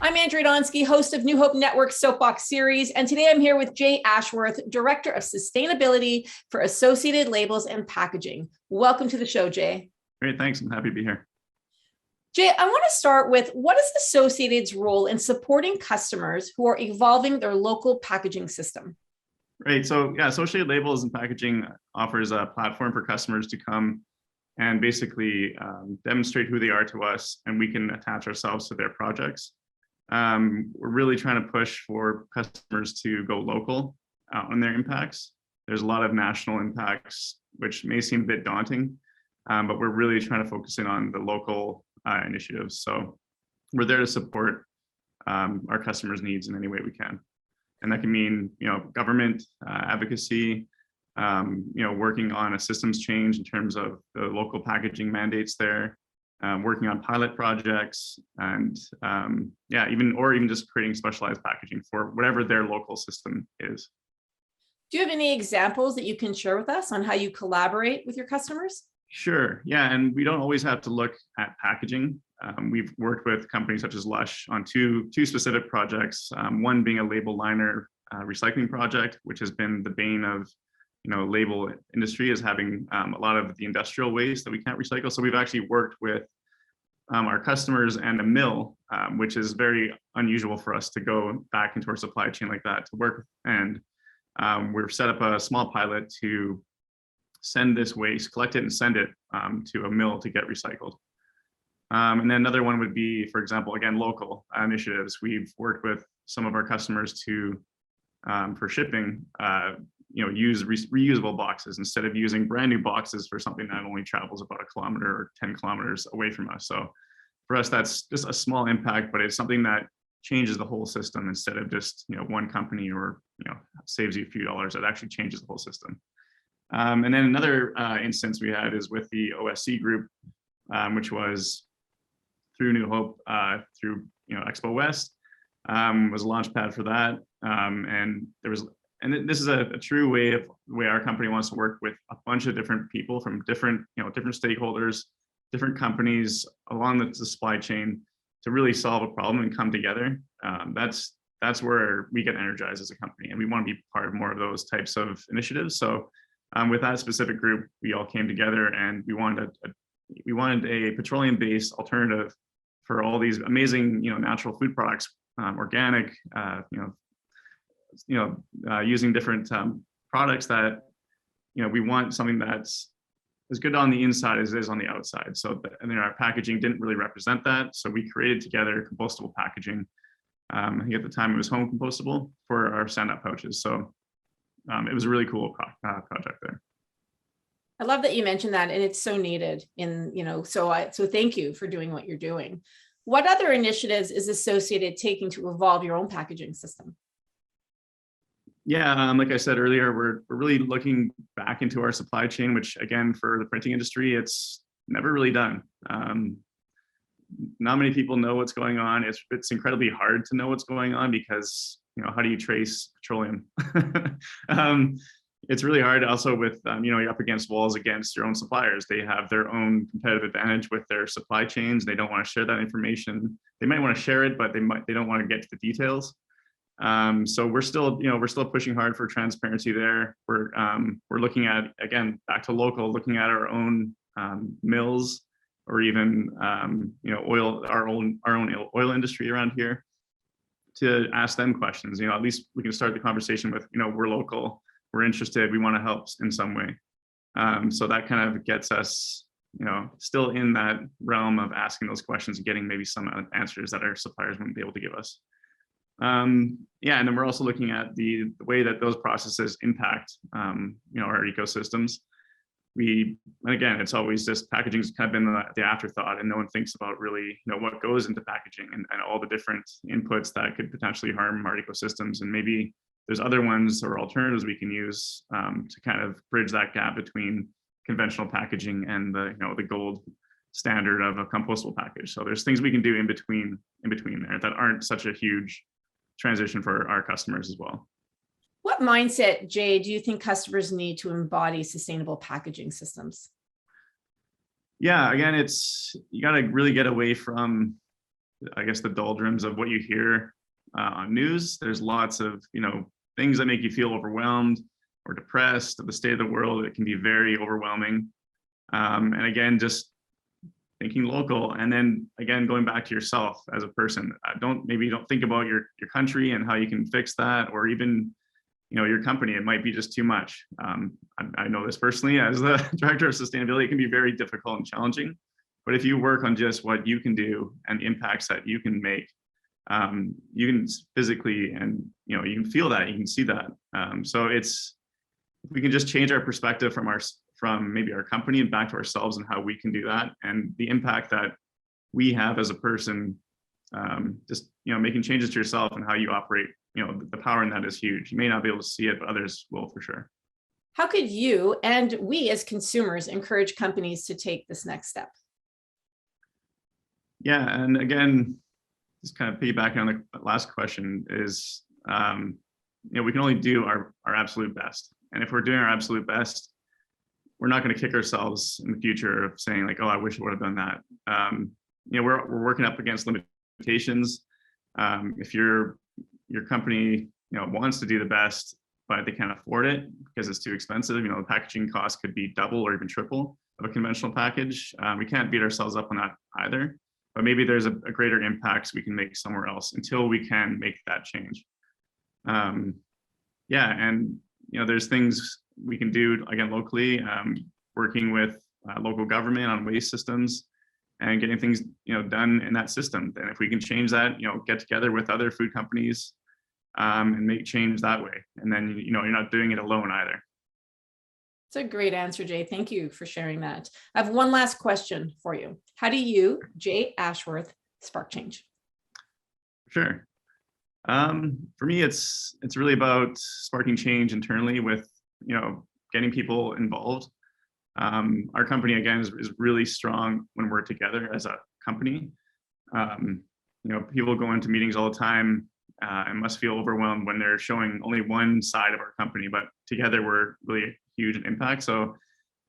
I'm Andrea Donsky, host of New Hope Network Soapbox Series, and today I'm here with Jay Ashworth, Director of Sustainability for Associated Labels and Packaging. Welcome to the show, Jay. Great, thanks. I'm happy to be here. Jay, I want to start with, what is Associated's role in supporting customers who are evolving their local packaging system? Right, so yeah, Associated Labels and Packaging offers a platform for customers to come and basically demonstrate who they are to us, and we can attach ourselves to their projects. We're really trying to push for customers to go local on their impacts. There's a lot of national impacts, which may seem a bit daunting, but we're really trying to focus in on the local initiatives. So we're there to support our customers' needs in any way we can. And that can mean, government advocacy, working on a systems change in terms of the local packaging mandates there, working on pilot projects, and even just creating specialized packaging for whatever their local system is. Do you have any examples that you can share with us on how you collaborate with your customers? Sure, yeah, and we don't always have to look at packaging. We've worked with companies such as Lush on two specific projects, one being a label liner recycling project, which has been the bane of label industry, is having a lot of the industrial waste that we can't recycle. So we've actually worked with our customers and a mill, which is very unusual for us to go back into our supply chain like that to work. And we've set up a small pilot to send this waste, collect it and send it to a mill to get recycled. And then another one would be, for example, again, local initiatives. We've worked with some of our customers to, for shipping, use reusable boxes instead of using brand new boxes for something that only travels about 1 kilometer or 10 kilometers away from us. So for us, that's just a small impact, but it's something that changes the whole system instead of just one company or saves you a few dollars. It actually changes the whole system. And then another instance we had is with the OSC group, which was through New Hope, through Expo West, was a launch pad for that. And this is a true way our company wants to work with a bunch of different people from different stakeholders, different companies along the supply chain to really solve a problem and come together. That's where we get energized as a company, and we want to be part of more of those types of initiatives. So with that specific group, we all came together and we wanted a petroleum-based alternative for all these amazing natural food products, organic, using different products that we want something that's as good on the inside as it is on the outside. So our packaging didn't really represent that, so we created together compostable packaging. I think at the time it was home compostable for our stand-up pouches. So it was a really cool project there. I love that you mentioned that, and it's so needed so thank you for doing what you're doing. What other initiatives is Associated taking to evolve your own packaging system? Yeah, like I said earlier, we're really looking back into our supply chain, which again, for the printing industry, it's never really done. Not many people know what's going on. It's incredibly hard to know what's going on because how do you trace petroleum? It's really hard also with, you're up against walls against your own suppliers. They have their own competitive advantage with their supply chains. They don't want to share that information. They might want to share it, but they don't want to get to the details. So we're still pushing hard for transparency there. We're looking at, again, back to local, looking at our own mills, or even our own oil industry around here, to ask them questions. At least we can start the conversation with, we're local. We're interested, we want to help in some way. So that kind of gets us, still in that realm of asking those questions and getting maybe some answers that our suppliers wouldn't be able to give us. And then we're also looking at the way that those processes impact, our ecosystems. And again, it's always just packaging's kind of been the afterthought, and no one thinks about really, what goes into packaging and all the different inputs that could potentially harm our ecosystems. And maybe there's other ones or alternatives we can use to kind of bridge that gap between conventional packaging and the gold standard of a compostable package. So there's things we can do in between there that aren't such a huge transition for our customers as well. What mindset, Jay, do you think customers need to embody sustainable packaging systems? Yeah, again, you got to really get away from I guess, the doldrums of what you hear on news. There's lots of, things that make you feel overwhelmed or depressed of the state of the world. It can be very overwhelming. And again, just thinking local, and then again, going back to yourself as a person. Don't think about your country and how you can fix that, or even, your company. It might be just too much. I know this personally as the director of sustainability. It can be very difficult and challenging. But if you work on just what you can do and the impacts that you can make, you can physically, and you can feel that, you can see that. So we can just change our perspective from maybe our company and back to ourselves, and how we can do that, and the impact that we have as a person. Just making changes to yourself and how you operate. The power in that is huge. You may not be able to see it, but others will for sure. How could you and we as consumers encourage companies to take this next step? Yeah, and again, just kind of piggybacking on the last question is, we can only do our absolute best. And if we're doing our absolute best, we're not going to kick ourselves in the future of saying like, oh, I wish I would have done that. We're working up against limitations. If your company, wants to do the best, but they can't afford it because it's too expensive, the packaging cost could be double or even triple of a conventional package. We can't beat ourselves up on that either. But maybe there's a greater impact we can make somewhere else until we can make that change. And there's things we can do again locally, working with local government on waste systems and getting things done in that system. And if we can change that, get together with other food companies and make change that way. And then you're not doing it alone either. It's a great answer, Jay. Thank you for sharing that. I have one last question for you. How do you, Jay Ashworth, spark change? Sure. For me, it's really about sparking change internally with, getting people involved. Our company, again, is really strong when we're together as a company. People go into meetings all the time and must feel overwhelmed when they're showing only one side of our company, but together we're really huge impact. So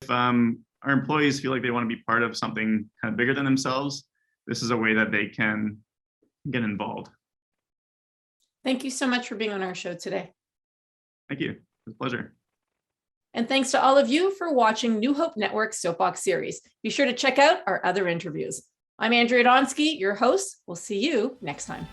if our employees feel like they want to be part of something kind of bigger than themselves, this is a way that they can get involved. Thank you so much for being on our show today. Thank you. It was a pleasure. And thanks to all of you for watching New Hope Network's Soapbox Series. Be sure to check out our other interviews. I'm Andrea Donsky, your host. We'll see you next time.